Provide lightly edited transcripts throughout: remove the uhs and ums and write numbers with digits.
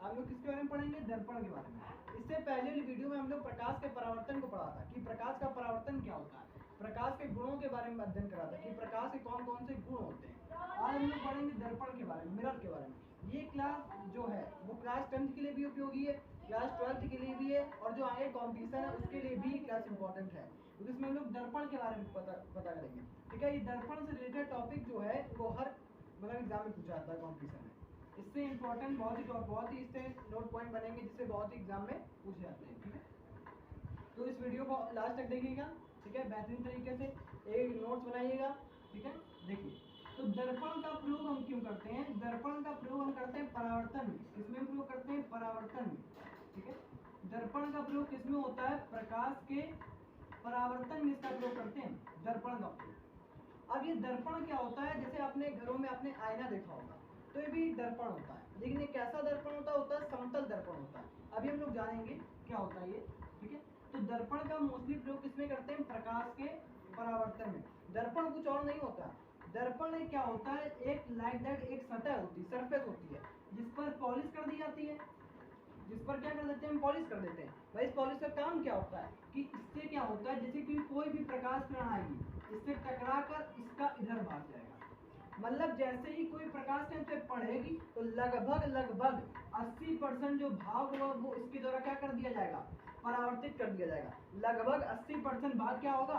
हम लोग किसके बारे में पढ़ेंगे? दर्पण के बारे में। इससे पहले वाली वीडियो में हम लोग प्रकाश के परावर्तन को पढ़ा था कि प्रकाश का परावर्तन क्या होता है, प्रकाश के गुणों के बारे में अध्ययन करा था कि प्रकाश के कौन कौन से गुण होते हैं। आज हम लोग पढ़ेंगे दर्पण के बारे में, मिरर के बारे में। ये क्लास जो है वो क्लास 10th के लिए भी उपयोगी है, क्लास 12th के लिए भी है, और जो आगे कॉम्पिटिशन है उसके लिए भी क्लास इंपॉर्टेंट है, क्योंकि इसमें हम लोग दर्पण के बारे में पता करेंगे। ठीक है, ये दर्पण से रिलेटेड टॉपिक जो है वो हर मतलब एग्जाम में पूछा जाता है कॉम्पिटिशन में। इससे इंपॉर्टेंट बहुत ही इससे नोट पॉइंट बनेंगे जिससे बहुत ही एग्जाम में पूछे जाते हैं। ठीक है, तो इस वीडियो को लास्ट तक देखिएगा। ठीक है, बेहतरीन तरीके से एक नोट्स बनाइएगा। ठीक है, देखिए तो दर्पण का प्रयोग हम क्यों करते हैं? दर्पण का प्रयोग हम करते हैं परावर्तन में। किसमें प्रयोग करते हैं? परावर्तन में। ठीक है, दर्पण का प्रयोग किसमें होता है? प्रकाश के परावर्तन में इसका प्रयोग करते हैं, दर्पण का प्रयोग। अब ये दर्पण क्या होता है? जैसे अपने घरों में आपने आईना देखा होगा, तो ये भी दर्पण होता है, लेकिन ये कैसा दर्पण होता है? समतल दर्पण होता है। अभी हम लोग जानेंगे क्या होता है ये। ठीक है, तो दर्पण का मोस्टली प्रयोग किसमें करते हैं? प्रकाश के परावर्तन में। दर्पण कुछ और नहीं होता। दर्पण में क्या होता है? एक लाइक दैट एक सतह होती है, सरफेस होती है, जिस पर पॉलिश कर दी जाती है, जिस पर क्या कर देते हैं? हम पॉलिश कर देते हैं। भाई इस पॉलिश का काम क्या होता है कि इससे क्या होता है, जैसे कि कोई भी प्रकाश किरण आएगी, इससे टकरा कर इसका इधर भाग जाएगा। मतलब जैसे ही कोई प्रकाश किरण से पड़ेगी तो लगभग 80% जो भाग होगा वो इसके द्वारा क्या कर दिया जाएगा? परावर्तित कर दिया जाएगा। लगभग 80% भाग क्या होगा?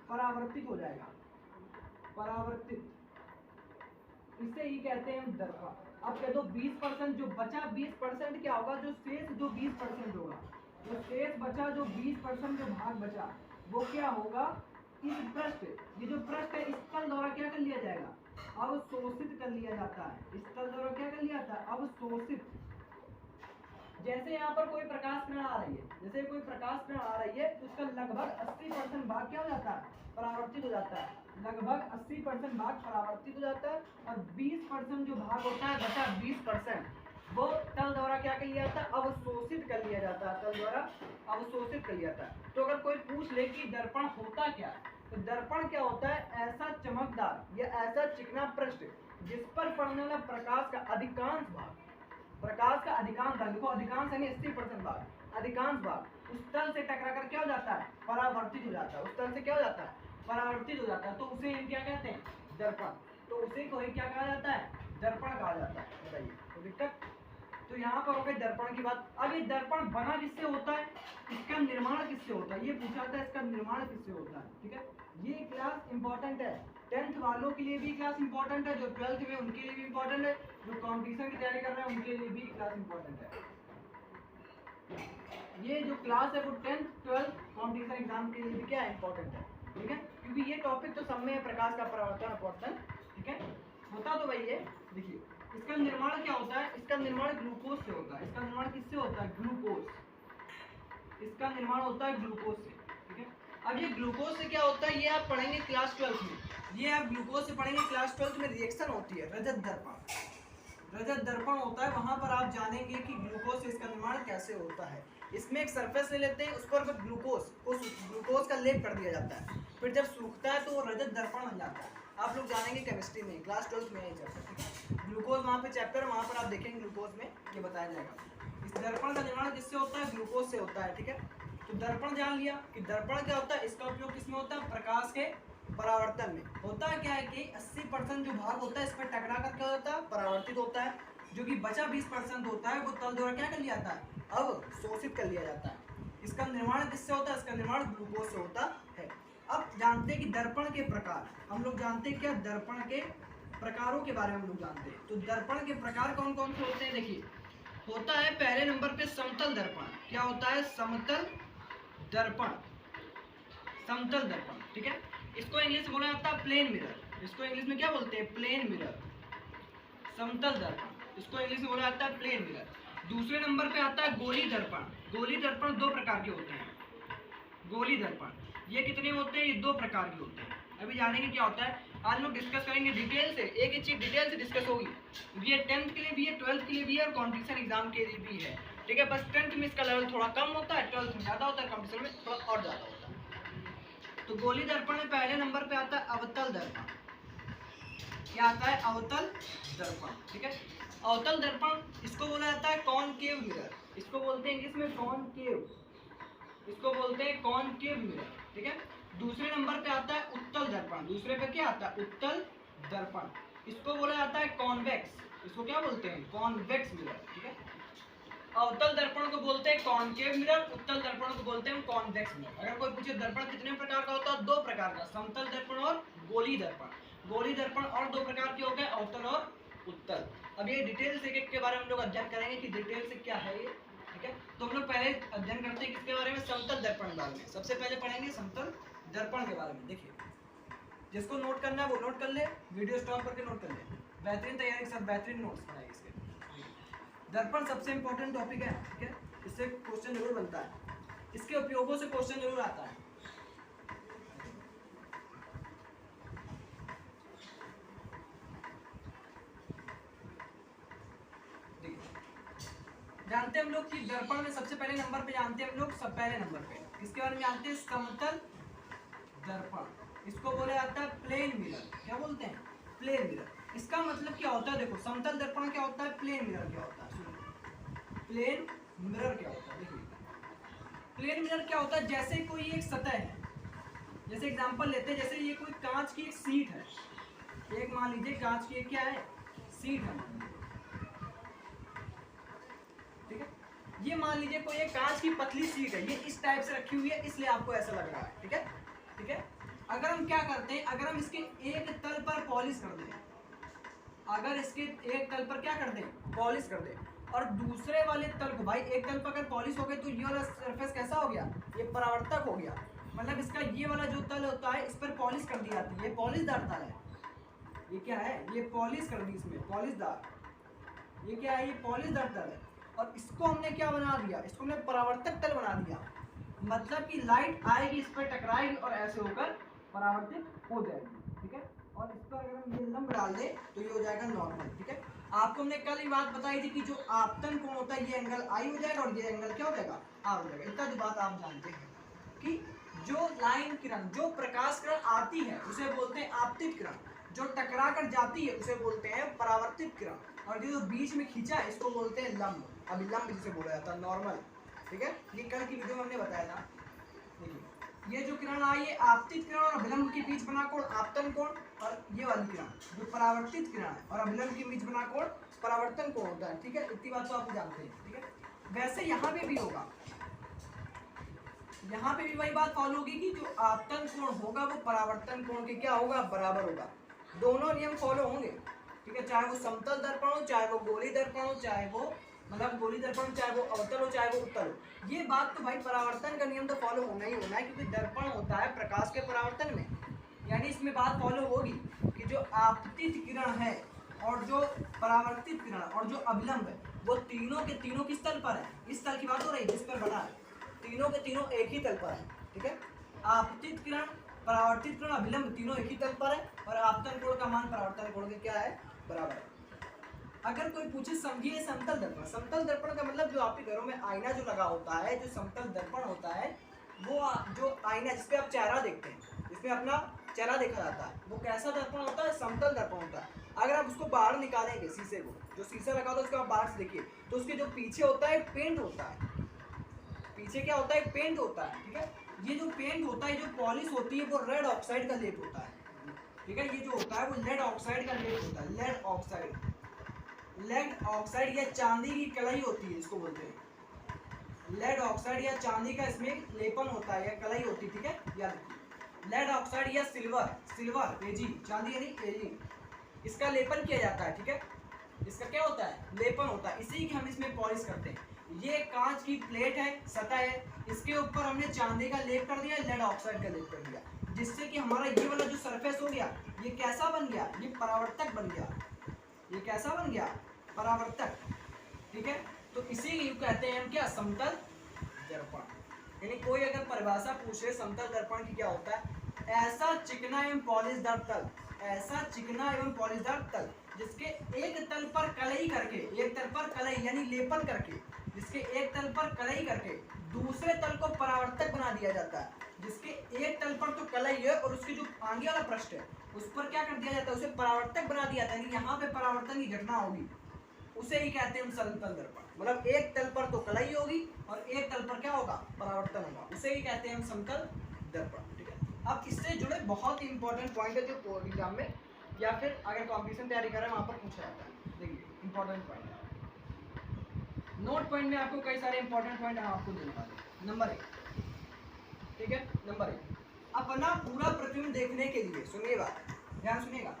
परावर्तित हो जाएगा, परावर्तित। इसे ही कहते हैं हम दर्पण। अब कह दो 20% जो बचा 20% क्या होगा? जो शेष जो 20% होगा, जो शेष बचा जो 20% जो भाग बचा वो क्या होगा? इस पृष्ठ, ये जो पृष्ठ है इस तल द्वारा क्या कर लिया जाएगा? अवशोषित कर लिया जाता है। इस तल द्वारा क्या कर लिया जाता है? अवशोषित। जैसे यहाँ पर कोई प्रकाश किरण आ रही है, जैसे कोई प्रकाश किरण आ रही है तो उसका लगभग 80% भाग क्या हो जाता है? परावर्तित हो जाता है। लगभग 80% भाग परावर्तित हो जाता है, और 20% जो भाग होता है बचा 20% वो तल द्वारा क्या कर लिया जाता है? अवशोषित कर लिया जाता है, तल द्वारा अवशोषित कर लिया जाता है। तो अगर कोई पूछ ले कि दर्पण होता क्या है, तो दर्पण क्या होता है? ऐसा चमकदार या ऐसा चिकना पृष्ठ जिस पर पड़ने वाला प्रकाश का अधिकांश भाग, प्रकाश का अधिकांश भाग, देखो अधिकांश यानी 80% भाग, अधिकांश भाग उस तल से टकरा कर क्या हो जाता है? परावर्तित हो जाता है। उस तल से क्या हो जाता है? परावर्तित हो जाता है। तो उसे हम क्या कहते हैं? दर्पण। तो उसे कोई क्या कहा जाता है? दर्पण कहा जाता है। बताइए तो दिक्कत। तो यहाँ पर हो गई दर्पण की बात। अब ये दर्पण बना किससे होता है? इसका निर्माण किससे होता है? ये पूछा जाता है, इसका निर्माण किससे होता है? ठीक है, ये क्लास इंपॉर्टेंट है। 10th वालों के लिए भी क्लास इंपॉर्टेंट है, जो 12th में उनके लिए भी इंपॉर्टेंट है, जो कॉम्पिटिशन की तैयारी कर रहे हैं उनके लिए भी क्लास इंपॉर्टेंट है। ये जो क्लास है वो 10th 12th कॉम्पिटिशन एग्जाम के लिए भी क्या इंपॉर्टेंट है। ठीक है, क्योंकि ये टॉपिक तो सब में है, प्रकाश का परावर्तन अपवर्तन। ठीक है, होता तो वही है। देखिए इसका निर्माण क्या होता है? इसका निर्माण ग्लूकोज से होता है। इसका निर्माण किससे होता है? ग्लूकोज। इसका निर्माण होता है ग्लूकोज से। ठीक है, अब ये ग्लूकोज से क्या होता है ये आप पढ़ेंगे क्लास 12th में। ये आप ग्लूकोज से पढ़ेंगे क्लास 12th में। रिएक्शन होती है रजत दर्पण, रजत दर्पण होता है, वहां पर आप जानेंगे कि ग्लूकोज से इसका निर्माण कैसे होता है। इसमें एक सरफेस ले लेते हैं, उस पर ग्लूकोज का लेप कर दिया जाता है, फिर जब सूखता है तो वो रजत दर्पण बन जाता है। आप लोग जानेंगे केमिस्ट्री में, क्लास 12th में ये चैप्टर। ठीक है, ग्लूकोज वहाँ पे चैप्टर, वहाँ पर आप देखेंगे ग्लूकोज में ये बताया जाएगा। इस दर्पण का निर्माण किससे होता है? ग्लूकोज से होता है। ठीक है, तो दर्पण जान लिया कि दर्पण क्या होता है, इसका उपयोग किसमें होता है? प्रकाश के परावर्तन में। होता क्या है कि 80% जो भाग होता है इस पर टकरा कर क्या होता है? परावर्तित होता है। जो कि बचा 20% होता है वो तल द्वारा क्या कर लिया जाता है? अवशोषित कर लिया जाता है। इसका निर्माण किससे होता है? इसका निर्माण ग्लूकोज से होता है। अब जानते हैं कि दर्पण के प्रकार, हम लोग जानते हैं क्या? दर्पण के प्रकारों के बारे में हम लोग जानते हैं। तो दर्पण के प्रकार कौन कौन से होते हैं? देखिए होता है पहले नंबर पे समतल दर्पण। क्या होता है? समतल दर्पण, समतल दर्पण। ठीक है, इसको इंग्लिश में बोला जाता है प्लेन मिरर। इसको इंग्लिश में क्या बोलते हैं? प्लेन मिरर, समतल दर्पण। इसको इंग्लिश में बोला जाता है प्लेन मिरर। दूसरे नंबर पे आता है गोली दर्पण। गोली दर्पण दो प्रकार के होते हैं। गोली दर्पण ये कितने होते हैं? ये दो प्रकार के होते हैं। अभी जानेंगे क्या होता है, आज लोग डिस्कस करेंगे डिटेल से, एक एक चीज डिटेल से डिस्कस होगी। ये 10th के लिए भी है, 12th के लिए भी है, और कॉम्पिटिशन एग्जाम के लिए भी है। ठीक है, बस 10th में इसका लेवल थोड़ा कम होता है, 12th में ज्यादा होता है, कॉम्पिटिशन में थोड़ा और ज्यादा होता है। तो गोली दर्पण में पहले नंबर पे आता है अवतल दर्पण। क्या आता है? अवतल दर्पण। ठीक है, अवतल दर्पण इसको बोला जाता है कॉनकेव मिरर, इसको बोलते हैं इंग्लिश में कॉनकेव, इसको बोलते हैं कॉनकेव मिरर, ठीक है। दूसरे नंबर पे आता है उत्तल दर्पण, दूसरे पे क्या आता है उत्तल दर्पण, इसको बोला जाता है कॉन्वेक्स, इसको क्या बोलते हैं कॉन्वेक्स मिरर, ठीक है। अवतल दर्पण को बोलते हैं कॉनकेव मिरर, उत्तल दर्पण को बोलते हैं कॉन्वेक्स मिरर। अगर कोई पूछे दर्पण कितने प्रकार का होता है, दो प्रकार का, समतल दर्पण और गोली दर्पण। गोली दर्पण और दो प्रकार के होते हैं, अवतल और उत्तल। अब ये डिटेल से एक के बारे में हम लोग अध्ययन करेंगे कि डिटेल से क्या है ये, ठीक है। तो हम लोग पहले अध्ययन करते हैं किसके बारे में, समतल दर्पण के बारे में। सबसे पहले पढ़ेंगे समतल दर्पण के बारे में। देखिए जिसको नोट करना है वो नोट कर ले, वीडियो स्टॉप करके नोट कर ले, बेहतरीन तैयारी के साथ बेहतरीन नोट्स बनाइए इसके। दर्पण सबसे इंपॉर्टेंट टॉपिक है, ठीक है, इससे क्वेश्चन जरूर बनता है, इसके उपयोगों से क्वेश्चन जरूर आता है। जानते हैं हम लोग कि दर्पण में सबसे पहले नंबर पे जानते हैं हम लोग, सब पहले नंबर पे इसके बारे में जानते हैं समतल दर्पण, इसको बोला जाता है प्लेन मिरर। क्या बोलते हैं, प्लेन मिरर। इसका मतलब क्या होता है, देखो समतल दर्पण क्या होता है, प्लेन मिरर क्या होता है, प्लेन मिरर क्या होता है। देखिए प्लेन मिरर क्या होता है, जैसे कोई एक सतह है, जैसे एग्जांपल लेते हैं, जैसे ये कोई कांच की एक सीट है, एक मान लीजिए कांच की एक क्या है सीट है, ठीक है। ये मान लीजिए कोई एक कांच की पतली सीट है, ये इस टाइप से रखी हुई है, इसलिए आपको ऐसा लग रहा है, ठीक है, ठीक है। अगर हम क्या करते हैं, अगर हम इसके एक तल पर पॉलिश कर दें, अगर इसके एक तल पर क्या कर दें पॉलिश कर दें, और दूसरे वाले तल को, भाई एक तल पर अगर पॉलिश हो गई तो ये वाला सरफेस कैसा हो गया, ये परावर्तक हो गया। मतलब इसका ये वाला जो तल होता है इस पर पॉलिश कर दी जाती है, पॉलिशदार तल है, ये क्या है, ये पॉलिश कर दी इसमें पॉलिशदार, ये क्या है, ये पॉलिशदार तल है। और इसको हमने क्या बना दिया, इसको हमने परावर्तक तल बना दिया, मतलब कि लाइट आएगी इस पर टकराएगी और ऐसे होकर परावर्तित हो जाएगी, ठीक है। और इस पर अगर हम ये लंब डाल दें तो ये हो जाएगा नॉर्मल, ठीक है। आपको हमने कल ये बात बताई थी कि जो आपतन कोण होता है ये एंगल आई हो जाएगा और ये एंगल क्या हो जाएगा आर हो जाएगा। इतना जो बात आप जानते हैं कि जो लाइन किरण, जो प्रकाश किरण आती है उसे बोलते हैं आपतित किरण, जो टकरा कर जाती है उसे बोलते हैं परावर्तित किरण, और जो बीच में खींचा है इसको बोलते हैं लंब, अभिलंब जिसे बोला जाता है, नॉर्मल, ठीक है। ये कल की वीडियो में हमने बताया था। देखिए ये जो किरण आई है आपतित किरण और अभिलंब के बीच बना कोण आपतन कोण, और ये वाली किरण जो परावर्तित किरण है और अभिलंब के बीच बना कोण परावर्तन कोण होता है, ठीक है। इतनी बात तो आप जानते हैं, ठीक है। वैसे यहाँ पे भी होगा, यहाँ पे भी वही बात फॉलो होगी कि जो आपतन कोण होगा वो परावर्तन कोण के क्या होगा बराबर होगा, दोनों नियम फॉलो होंगे, ठीक है। चाहे वो समतल दर्पण हो, चाहे वो गोली दर्पण हो, चाहे वो मतलब गोली दर्पण, चाहे वो अवतल हो, चाहे वो उत्तल हो। ये बात तो भाई परावर्तन का नियम तो फॉलो होना ही होना है, क्योंकि दर्पण होता है प्रकाश के परावर्तन में, यानी इसमें बात फॉलो होगी कि जो आपतित किरण है और जो परावर्तित किरण और जो अभिलंब है वो तीनों के तीनों किस तल पर है, इस तल की बात हो रही है जिस पर बना है, तीनों के तीनों एक ही तल पर है, ठीक है। आपतित किरण, परावर्तित किरण, अभिलंब तीनों एक ही तल पर है, और आपतन कोण का मान परावर्तन कोण के क्या है बराबर है। अगर कोई पूछे समझिए समतल दर्पण, समतल दर्पण का मतलब जो आपके घरों में आईना जो लगा होता है, जो समतल दर्पण होता है वो जो आईना जिसपे आप चेहरा देखते हैं, जिसमें अपना चेहरा देखा जाता है, वो कैसा दर्पण होता है, समतल दर्पण होता है। अगर आप उसको बाहर निकालेंगे शीशे को, जो शीशा लगा होता है उसको आप बाहर से देखिए तो उसके जो पीछे होता है पेंट होता है, पीछे क्या होता है पेंट होता है, ठीक है। ये जो पेंट होता है, जो पॉलिश होती है वो रेड ऑक्साइड का लेप होता है, ठीक है। ये जो होता है वो लेड ऑक्साइड का लेप होता है, लेड ऑक्साइड, लेड ऑक्साइड या चांदी की कलाई होती है, इसको बोलते हैं लेड ऑक्साइड या चांदी का इसमें लेपन होता है या कलाई होती है, ठीक है। याद रखिए लेड ऑक्साइड या सिल्वर, सिल्वर एजी, चांदी यानी एजी, इसका लेपन किया जाता है, ठीक है। इसका क्या होता है लेपन होता है, इसी की हम इसमें पॉलिश करते हैं। ये कांच की प्लेट है, सतह है, इसके ऊपर हमने चांदी का लेप कर दिया, लेड ऑक्साइड का लेप कर दिया, जिससे कि हमारा ये वाला जो सरफेस हो गया ये कैसा बन गया, ये परावर्तक बन गया, ये कैसा बन गया परावर्तक, ठीक है। तो इसी कहते हैं हम क्या समतल दर्पण। यानी कोई अगर परिभाषा पूछे समतल दर्पण की क्या होता है, ऐसा चिकना एवं पॉलिशदार तल, ऐसा चिकना एवं पॉलिशदार तल जिसके एक तल पर कलई करके, एक तल पर कलई यानी लेपन करके, जिसके एक तल पर कलई करके दूसरे तल को परावर्तक बना दिया जाता है, जिसके एक तल पर तो कलई है और उसके जो आगे वाला पृष्ठ है उस पर क्या कर दिया जाता है, उसे परावर्तक बना दिया जाता है, यहाँ पे परावर्तन की घटना होगी, उसे ही कहते हैं समतल दर्पण। मतलब एक तल पर तो कलाई होगी और एक तल पर क्या होगा, परावर्तन होगा, उसे ही कहते हैं हम समतल दर्पण। ठीक है, अब इससे जुड़े बहुत ही इंपॉर्टेंट पॉइंट है जो एग्जाम में या फिर अगर कॉम्पिटिशन तैयारी कर रहे हैं वहां पर पूछा जाता है। देखिए इंपॉर्टेंट पॉइंट है, नोट पॉइंट में आपको कई सारे इंपॉर्टेंट पॉइंट हम आपको देने वाले। नंबर 1, ठीक है, नंबर 1, अपना पूरा प्रतिबिंब देखने के लिए, सुनिए बात, ध्यान सुनिएगा,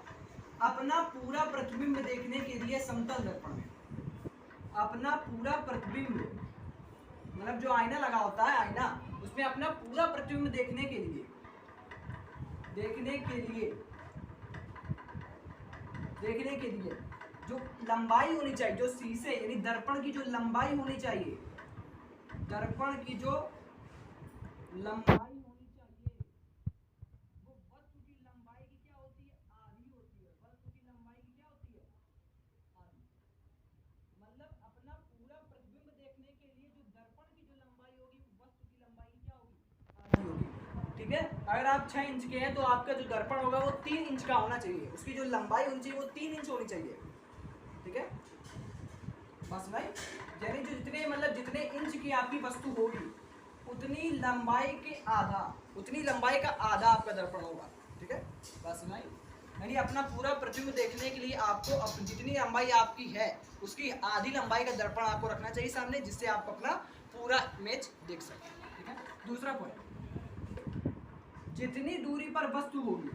अपना पूरा प्रतिबिंब देखने के लिए समतल दर्पण में अपना पूरा प्रतिबिंब, मतलब जो आईना लगा होता है आईना, उसमें अपना पूरा प्रतिबिंब देखने के लिए जो लंबाई होनी चाहिए, जो शीशे यानी दर्पण की जो लंबाई होनी चाहिए, दर्पण की जो लंबाई होनी चाहिए वो वस्तु की लंबाई की क्या होती है, आधी होती है। वस्तु की लंबाई की क्या होती है, आधी। मतलब अपना पूरा प्रतिबिंब देखने के लिए जो दर्पण की जो लंबाई होगी वो वस्तु की लंबाई की क्या होगी, आधी होगी। ठीक है, अगर आप 6 इंच के हैं तो आपका जो दर्पण होगा वो 3 इंच का होना चाहिए, उसकी जो लंबाई होनी चाहिए वो 3 इंच होनी चाहिए। ठीक है, बस भाई, यानी जो जितने मतलब जितने इंच की आपकी वस्तु होगी उतनी लंबाई के आधा, उतनी लंबाई का आधा आपका दर्पण होगा। ठीक है, बस भाई, यानी अपना पूरा प्रतिबिंब देखने के लिए आपको जितनी लंबाई आपकी है उसकी आधी लंबाई का दर्पण आपको रखना चाहिए सामने, जिससे आप अपना पूरा इमेज देख सकें। ठीक है, दूसरा पॉइंट, जितनी दूरी पर वस्तु होगी,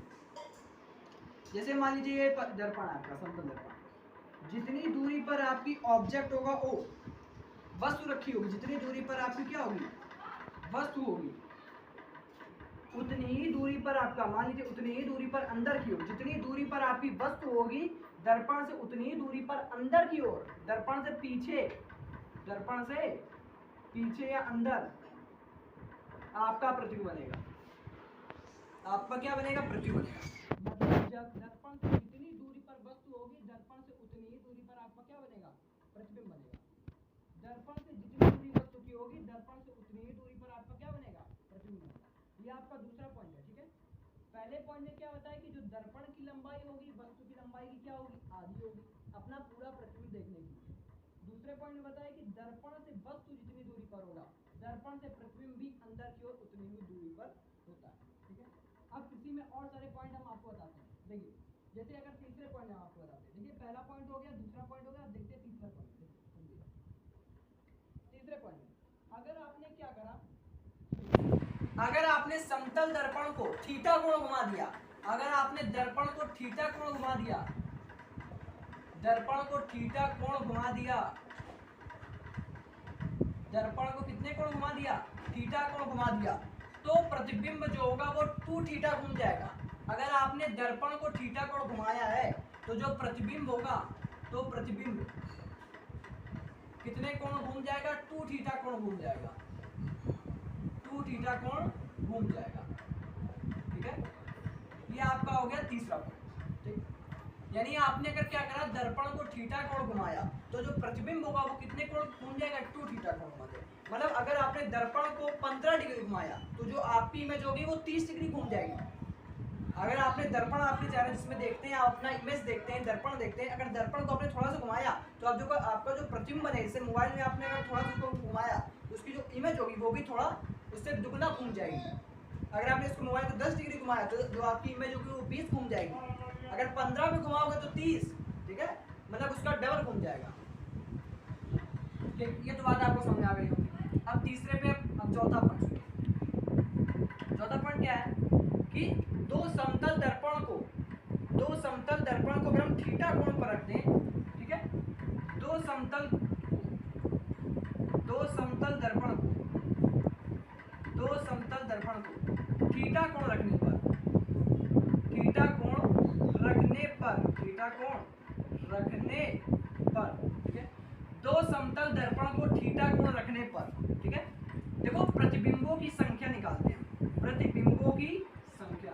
जैसे मान लीजिए ये दर्पण आपका समतल दर्पण, जितनी दूरी पर आपकी ऑब्जेक्ट होगा ओ, वस्तु रखी होगी, जितनी दूरी पर आपकी क्या होगी, वस्तु होगी, उतनी ही दूरी पर आपका, मान लीजिए उतनी ही दूरी पर अंदर की ओर, जितनी दूरी पर आपकी वस्तु होगी दर्पण से उतनी ही दूरी पर अंदर की ओर, दर्पण से पीछे या अंदर आपका प्रतिबिंब बनेगा। आपका क्या बनेगा, प्रतिबिंब बनेगा। मतलब जब दर्पण से जितनी दूरी पर वस्तु होगी दर्पण से उतनी ही दूरी पर आपका क्या बनेगा, प्रतिबिंब बनेगा। दर्पण से जितनी दूरी वस्तु की होगी दर्पण से उतनी ही दूरी पर आपका क्या बनेगा, प्रतिबिंब बनेगा। ये आपका दूसरा पॉइंट है। ठीक है, पहले पॉइंट में क्या बताया कि जो दर्पण की लंबाई होगी वस्तु की लंबाई की क्या होगी, आधी होगी, अपना पूरा प्रतिबिंब देखने के लिए। दूसरे पॉइंट में बताया कि दर्पण से वस्तु जितनी दूरी पर होगा दर्पण से प्रतिबिंब भी अंदर की ओर उतनी ही दूरी पर होता है। ठीक है, अब किसी में और सारे पॉइंट हम आपको बताते हैं। देखिए, जैसे अगर तीसरे पॉइंट में हम आपको बताते हैं, देखिए पहला पॉइंट हो गया, दूसरा पॉइंट हो गया, अब देखते हैं तीसरा पॉइंट। तीसरे पॉइंट में अगर आपने क्या करा, अगर आपने समतल दर्पण को थीटा कोण घुमा दिया, अगर आपने दर्पण को थीटा कोण घुमा दिया, दर्पण को थीटा कोण घुमा दिया, दर्पण को कितने कोण घुमा दिया, थीटा कोण घुमा दिया, तो प्रतिबिंब जो होगा वो 2 थीटा घूम जाएगा। अगर आपने दर्पण को थीटा कोण घुमाया है तो जो प्रतिबिंब होगा, तो प्रतिबिंब कितने कोण घूम जाएगा, 2 थीटा कोण घूम जाएगा, 2 थीटा कोण घूम जाएगा। ठीक है, ये आपका हो गया तीसरा पॉइंट। ठीक, यानी आपने अगर क्या करा, दर्पण को थीटा कोण घुमाया तो जो प्रतिबिंब होगा वो कितने कोण घूम जाएगा, 2 थीटा कोण घुमा देगा। मतलब अगर आपने दर्पण को 15 डिग्री घुमाया तो जो आपकी इमेज होगी वो 30 डिग्री घूम जाएगी। अगर आपने दर्पण, आपके चैनल जिसमें देखते हैं आप अपना इमेज देखते हैं, दर्पण देखते हैं, अगर दर्पण को आपने थोड़ा सा घुमाया तो आप जो आपका जो प्रतिबिंब बने, जैसे मोबाइल में आपने अगर थोड़ा सा उसको घुमाया तो उसकी जो इमेज होगी वो भी थोड़ा उससे दुगना घूम जाएगी। अगर आपने इसको मोबाइल को 10 डिग्री घुमाया तो जो आपकी इमेज होगी वो 20 घूम जाएगी। अगर 15 में घुमाओगे तो 30, ठीक है, मतलब उसका डबल घूम जाएगा। ये तो बात आपको समझ आ गई होगी। अब तीसरे पे अब चौथा पॉइंट सुनिए। चौथा पॉइंट क्या है कि दो समतल दर्पण को अगर हम थीटा कोण पर रख दें, ठीक है, दो समतल दर्पण को थीटा कोण रखने पर, ठीक है, दो समतल दर्पण को थीटा कोण रखने पर, ठीक है, देखो प्रतिबिंबों की संख्या निकालते हैं, प्रतिबिंबों की संख्या,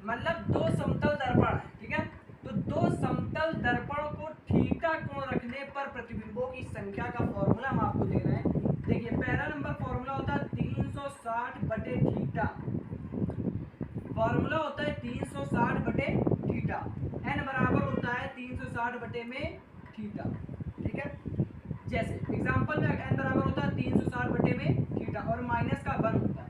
मतलब दो समतल दर्पण है, ठीक है, तो दो समतल दर्पण को थीटा कोण रखने पर प्रतिबिंबों की संख्या का फॉर्मूला हम आपको दे रहे हैं। देखिए पहला नंबर फॉर्मूला होता है 360 बटे थीटा, फॉर्मूला होता है 360 बटे थीटा। 360 बटे में थीटा, ठीक है। जैसे एग्जांपल में n बराबर होता है 360 बटे में थीटा और माइनस का 1 होता है,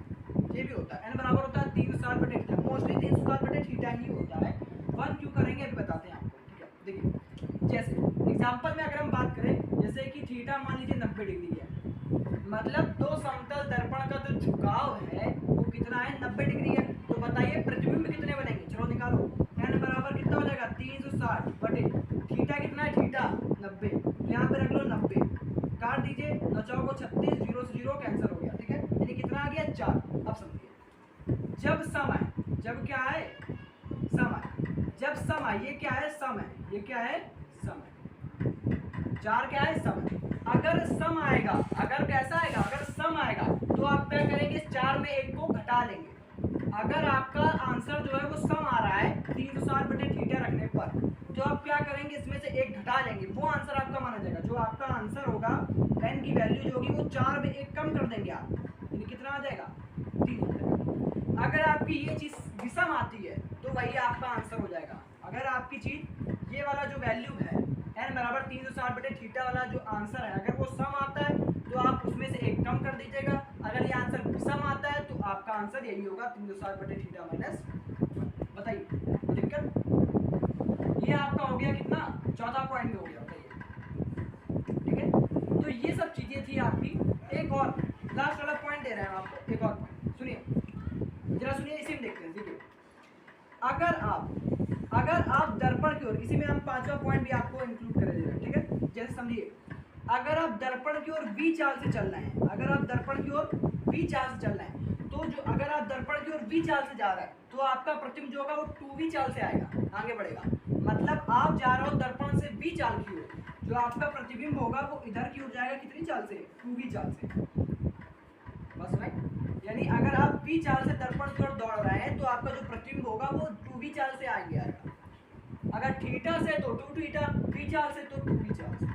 ये भी होता है। n बराबर होता है 360 बटे थीटा, मोस्टली 360 बटे थीटा ही होता है। 1 क्यों करेंगे अभी बताते हैं आपको, ठीक है। देखिए जैसे एग्जांपल में अगर हम बात करें, जैसे कि थीटा मान लीजिए 90 डिग्री है, मतलब दो समतल दर्पण का जो झुकाव है वो कितना है, 90 डिग्री है। तो बताइए प्रतिबिंब कितने बनेंगे, चलो निकालो। n बराबर कितना हो जाएगा 360 बटे थीटा कितना है, थीटा 90, तो यहाँ पे रख लो 90, काट दीजिए, 9 को 36, 0 से 0 कैंसिल हो गया, ठीक है। यानी कितना आ गया 4। अब समझिए जब समय, जब क्या है समय, जब समय, ये क्या है समय, ये क्या है समय, 4 क्या है समय। अगर सम आएगा, अगर कैसा आएगा, अगर सम आएगा तो आप क्या करेंगे, 4 में 1 को घटा लेंगे। अगर आपका आंसर जो है वो सम आ रहा है 360 बटे थीटा रखने पर, तो आप क्या करेंगे, इसमें से 1 घटा लेंगे, वो आंसर आपका माना जाएगा। जो आपका आंसर होगा n की वैल्यू जो होगी वो 4 में 1 कम कर देंगे आप, यानी कितना आ जाएगा 3 हो जाएगा। अगर आपकी ये चीज विषम आती है तो वही आपका आंसर हो जाएगा। अगर आपकी चीज ये वाला जो वैल्यू है n बराबर 360 बटे थीटा वाला जो आंसर है, अगर वो सम आता है तो आप उसमें से 1 कम कर दीजिएगा। अगर ये आंसर विषम आता है तो आपका आंसर यही होगा 360 बटे थीटा माइनस। बताइए कोई दिक्कत, ये आपका हो गया कितना, चौथा पॉइंट हो गया, बताइए, ठीक है। तो ये सब चीजें थी आपकी। एक और लास्ट वाला पॉइंट दे रहे हैं आपको, एक और पॉइंट सुनिए, जरा सुनिए, इसी में देखते हैं। देखिए अगर आप दर्पण की ओर, इसी में हम 5वां पॉइंट भी आपको इंक्लूड कर दे रहे हैं, ठीक है। जैसे समझिए अगर आप दर्पण की ओर v चाल से चल रहे हैं, अगर आप दर्पण की ओर v चाल से चल रहे हैं, तो जो अगर आप दर्पण की ओर v चाल से जा रहा है तो आपका प्रतिबिंब जो होगा वो 2v चाल से आएगा, आगे बढ़ेगा। मतलब आप जा रहे हो दर्पण से v चाल की ओर, जो आपका प्रतिबिंब होगा वो इधर की ओर जाएगा, कितनी चाल से, 2v चाल से, बस राइट। यानी अगर आप v चाल से दर्पण की ओर दौड़ रहे हैं तो आपका जो प्रतिबिंब होगा वो 2v चाल से आगे आएगा। अगर थीटा से तो 2 थीटा, v चाल से तो 2v चाल से।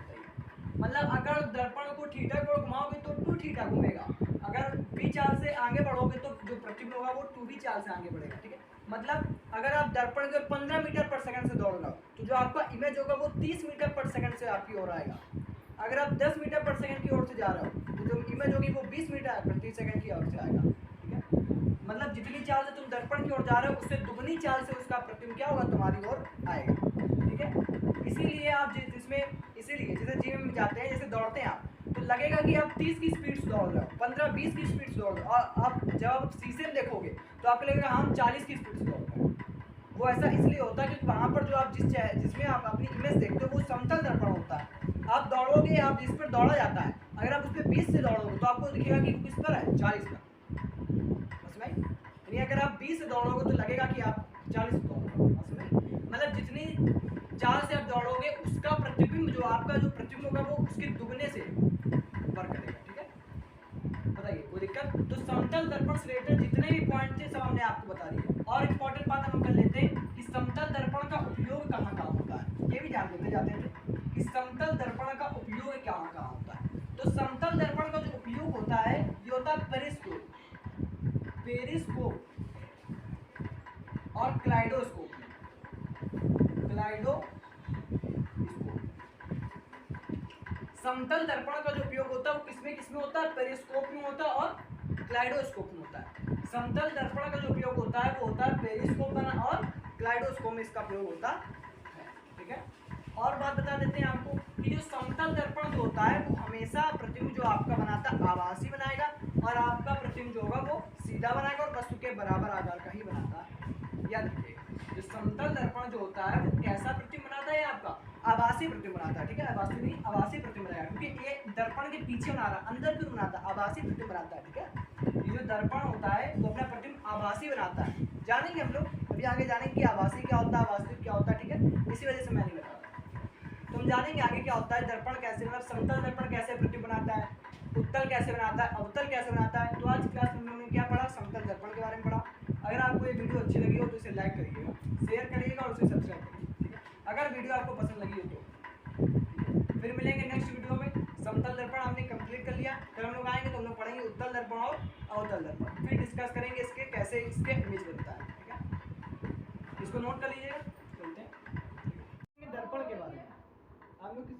मतलब अगर दर्पण को थीटा को घुमाओगे तो 2 थीटा घूमेगा, अगर v चाल से आगे बढ़ोगे तो जो प्रतिबिंब होगा वो 2v चाल से आगे बढ़ेगा, ठीक है। मतलब अगर आप दर्पण के 15 मीटर पर सेकंड से दौड़ रहे हो तो जो आपका इमेज होगा वो 30 मीटर पर सेकंड से आपकी ओर आएगा। अगर आप 10 मीटर पर सेकंड की ओर से जा रहे हो तो जो इमेज होगी वो 20 मीटर प्रति सेकंड की ओर से आएगा, ठीक है। मतलब जितनी चाल से तुम दर्पण की ओर जा रहे हो उससे दुगनी चाल से उसका प्रतिबिंब क्या होगा, तुम्हारी ओर आएगा, ठीक है। इसीलिए आप जिसमें, इसीलिए जैसे जिम में जाते हैं, जैसे दौड़ते हैं आप, तो लगेगा कि आप 30 की स्पीड से दौड़ रहे हो, 15-20 की स्पीड से दौड़ रहे हो, और आप जब आप शीशे में देखोगे तो आपको लगेगा हम 40 की स्पीड से दौड़ रहे हैं। वो ऐसा इसलिए होता है क्योंकि वहाँ पर जो आप जिसमें आप अपनी इमेज देखते हो वो समतल दर्पण होता है। आप दौड़ोगे, आप जिस पर दौड़ा जाता है, अगर आप उस पर 20 से दौड़ोगे तो आपको दिखेगा कि किस पर है, 40 पर, बस भाई। यानी अगर आप 20 से दौड़ोगे तो लगेगा कि आप 40 से दौड़ रहे हो, बस भाई। मतलब जितनी चाल से आप दौड़ोगे उसका प्रतिबिंब, जो आपका जो प्रतिबिंब होगा वो उसके दुगने से वर्क करेगा, ठीक है। बताइए कोई दिक्कत। तो समतल दर्पण से रिलेटेड जितने भी पॉइंट थे सब हमने आपको बता दिए। और इंपॉर्टेंट बात हम कर लेते हैं कि समतल दर्पण का उपयोग कहाँ कहाँ होता है, ये भी जान लेते जाते थे कि समतल दर्पण का उपयोग कहाँ कहाँ होता है। तो समतल दर्पण का जो उपयोग होता है ये होता है पेरिस्कोप, पेरिस्कोप और क्लाइडोस्कोप, क्लाइडोस्कोप। समतल दर्पण का जो उपयोग होता है वो किसमें किसमें होता है, पेरिस्कोप में होता है और क्लाइडोस्कोप में होता है। समतल दर्पण का जो उपयोग होता है वो होता है पेरिस्कोप में और क्लाइडोस्कोप में इसका प्रयोग होता है, ठीक है। और बात बता देते हैं आपको कि जो समतल दर्पण जो होता है वो हमेशा प्रतिबिंब जो आपका बनाता है आभासी बनाएगा, और आपका प्रतिबिंब जो होगा वो सीधा बनाएगा और वस्तु के बराबर आकार का ही बनाता है। याद रखिएगा जो समतल दर्पण जो होता है वो कैसा प्रतिबिंब बनाता है, आपका आभासी प्रतिबिंब बनाता है, ठीक है। आभासी नहीं, आभासी प्रतिबिंब बनाएगा, क्योंकि ये दर्पण के पीछे बना रहा, अंदर क्यों बनाता है, आभासी प्रतिबिंब बनाता है, ठीक है। ये जो दर्पण होता है वो अपना प्रतिबिंब आभासी बनाता है। जानेंगे हम लोग अभी आगे, जानेंगे कि आभासी क्या होता है, वास्तविक क्या होता है, ठीक है। इसी वजह से मैं नहीं बता रहा, तो हम जानेंगे आगे क्या होता है दर्पण कैसे, मतलब समतल दर्पण कैसे प्रतिबिंब बनाता है, उत्तल कैसे बनाता है, अवतल कैसे बनाता है। तो आज क्लास में हम लोगों ने क्या पढ़ा, समतल दर्पण के बारे में पढ़ा। अगर आपको ये वीडियो अच्छी लगी हो तो इसे लाइक करिएगा, शेयर करिएगा और उसे सब्सक्राइब करिएगा, ठीक है। अगर वीडियो आपको पसंद लगी हो तो फिर मिलेंगे नेक्स्ट वीडियो में। समतल दर्पण हमने कंप्लीट कर लिया, फिर हम लोग आएंगे तो हम लोग पढ़ेंगे उत्तल दर्पण और अवतल दर्पण, फिर डिस्कस करेंगे इसके कैसे इसके इमेज बनता है, ठीक है। इसको नोट कर लीजिएगा, चलते हैं दर्पण के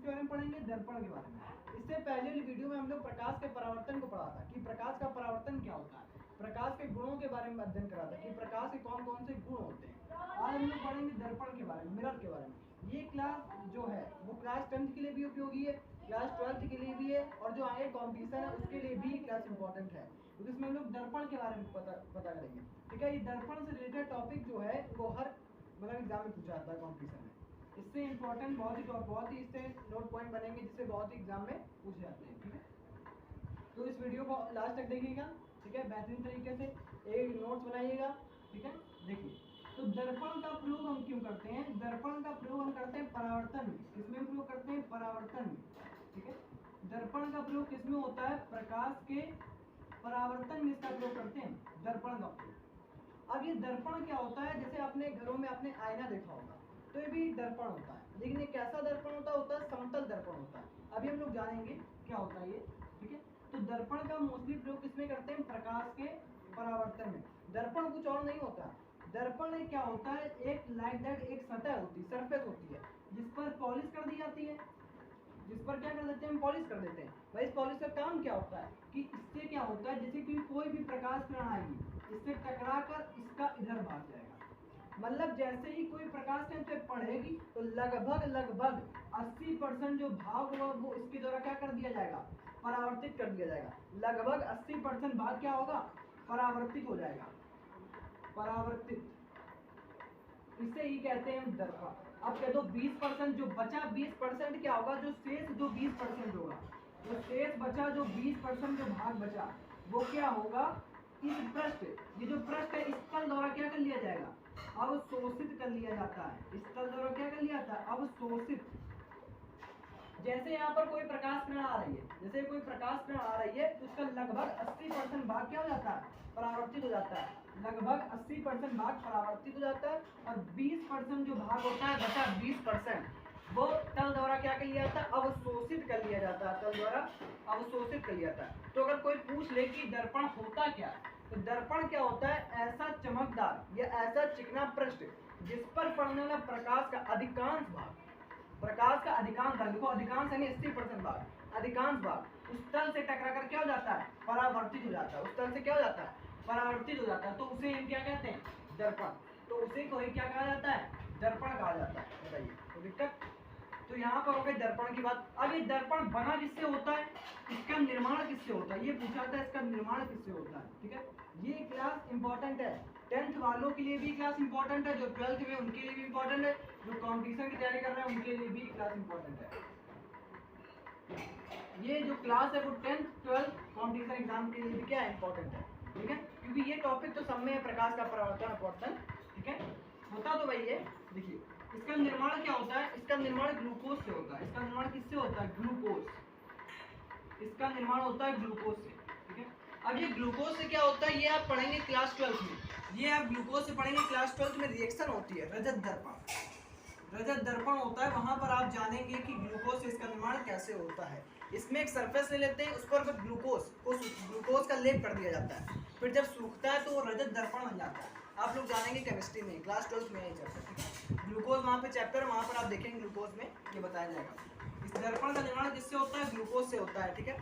किसके बारे में पढ़ेंगे? दर्पण के बारे में। इससे पहले वाली वीडियो में हम लोग प्रकाश के परावर्तन को पढ़ा था कि प्रकाश का परावर्तन क्या होता है, प्रकाश के गुणों के बारे में अध्ययन करा था कि प्रकाश के कौन कौन से गुण होते हैं। आज हम लोग पढ़ेंगे दर्पण के बारे में, मिरर के बारे में। ये क्लास जो है वो क्लास 10th के लिए भी उपयोगी है, क्लास 12th के लिए भी है, और जो आगे कॉम्पिटिशन है उसके लिए भी क्लास इंपॉर्टेंट है, क्योंकि इसमें हम लोग दर्पण के बारे में पता करेंगे। ठीक है, ये दर्पण से रिलेटेड टॉपिक जो है वो हर मतलब एग्जाम में पूछा जाता है कॉम्पिटिशन में। इससे इंपॉर्टेंट बहुत ही इससे नोट पॉइंट बनेंगे जिससे बहुत ही एग्जाम में पूछे जाते हैं। ठीक है, तो इस वीडियो को लास्ट तक देखिएगा। ठीक है, बेहतरीन तरीके से एक नोट्स बनाइएगा। ठीक है, देखिए तो दर्पण का प्रयोग हम क्यों करते हैं? दर्पण का प्रयोग हम करते हैं परावर्तन में। किसमें प्रयोग करते हैं? परावर्तन में। ठीक है, दर्पण का प्रयोग किसमें होता है? प्रकाश के परावर्तन में इसका प्रयोग करते हैं, दर्पण का प्रयोग। अब ये दर्पण क्या होता है? जैसे अपने घरों में आपने आईना देखा होगा तो ये भी दर्पण होता है, लेकिन ये कैसा दर्पण होता है? समतल दर्पण होता है। अभी हम लोग जानेंगे क्या होता है ये। ठीक है, तो दर्पण का मोस्टली प्रयोग किसमें करते हैं? प्रकाश के परावर्तन में। दर्पण कुछ और नहीं होता, दर्पण एक क्या होता है? एक लाइक दैट एक सतह होती है, सरफेस होती है, जिस पर पॉलिश कर दी जाती है, जिस पर क्या कर देते हैं? हम पॉलिश कर देते हैं। भाई इस पॉलिश का काम क्या होता है कि इससे क्या होता है, जैसे कि कोई भी प्रकाश किरण आएगी इससे टकरा कर इसका इधर भाग जाएगा। मतलब जैसे ही कोई प्रकाश किरण पे पड़ेगी तो लगभग 80% जो भाग होगा वो इसके द्वारा क्या कर दिया जाएगा? परावर्तित कर दिया जाएगा। लगभग 80% भाग क्या होगा? परावर्तित हो जाएगा, परावर्तित। इसे ही कहते हैं दर्पण। अब कह दो 20% जो बचा 20% क्या होगा? जो शेष जो 20% होगा, तो शेष बचा जो 20% जो भाग बचा वो क्या होगा? इस पृष्ठ, ये जो पृष्ठ है इस तल द्वारा क्या कर लिया जाएगा? अवशोषित कर लिया जाता है। इस तल द्वारा क्या कर लिया जाता है? अवशोषित। जैसे यहाँ पर कोई प्रकाश किरण आ रही है, जैसे कोई प्रकाश किरण आ रही है तो उसका लगभग 80% भाग क्या हो जाता है? परावर्तित हो जाता है। लगभग 80% भाग परावर्तित हो जाता है, और 20% जो भाग होता है बचा 20% वो तल द्वारा क्या कर लिया जाता है? अवशोषित कर लिया जाता है, तल द्वारा अवशोषित कर लिया जाता है। तो अगर कोई पूछ ले कि दर्पण होता क्या है, तो दर्पण क्या होता है? ऐसा चमकदार या ऐसा चिकना पृष्ठ जिस पर पड़ने वाला प्रकाश का अधिकांश भाग, प्रकाश का अधिकांश भाग, देखो अधिकांश यानी 80% भाग, अधिकांश भाग उस तल से टकरा कर क्या हो जाता है? परावर्तित हो जाता है। उस तल से क्या हो जाता है? परावर्तित हो जाता है। तो उसे हम क्या कहते हैं? दर्पण। तो उसे को ही क्या कहा जाता है? दर्पण कहा जाता है। बताइए तो दिक्कत। तो यहाँ पर हो गई दर्पण की बात। अब ये दर्पण बना किससे होता है? इसका निर्माण किससे होता है? ये पूछा जाता है इसका निर्माण किससे होता है। ठीक है, ये क्लास इंपॉर्टेंट है। 10th वालों के लिए भी क्लास इंपॉर्टेंट है, जो 12th में उनके लिए भी इंपॉर्टेंट है, जो कॉम्पिटिशन की तैयारी कर रहे हैं उनके लिए भी क्लास इंपॉर्टेंट है। ये जो क्लास है वो 10th 12th कॉम्पिटिशन एग्जाम के लिए भी क्या इंपॉर्टेंट है। ठीक है, क्योंकि ये टॉपिक तो सब में है, प्रकाश का परावर्तन अपवर्तन। ठीक है, होता तो वही है। देखिए इसका निर्माण क्या होता है? इसका निर्माण ग्लूकोज से होता है। इसका निर्माण किससे होता है? ग्लूकोज। इसका निर्माण होता है ग्लूकोज से। ठीक है, अब ये ग्लूकोज से क्या होता है ये आप पढ़ेंगे क्लास 12th में। ये आप ग्लूकोज से पढ़ेंगे क्लास 12th में। रिएक्शन होती है रजत दर्पण, रजत दर्पण होता है, वहां पर आप जानेंगे कि ग्लूकोज से इसका निर्माण कैसे होता है। इसमें एक सरफेस ले लेते हैं, उस पर ग्लूकोज का लेप कर दिया जाता है, फिर जब सूखता है तो वो रजत दर्पण बन जाता है। आप लोग जानेंगे केमिस्ट्री में, क्लास 12th में ये चैप्टर। ठीक है, ग्लूकोज वहाँ पे चैप्टर, वहाँ पर आप देखेंगे ग्लूकोज में ये बताया जाएगा। इस दर्पण का निर्माण किससे होता है? ग्लूकोज से होता है। ठीक है,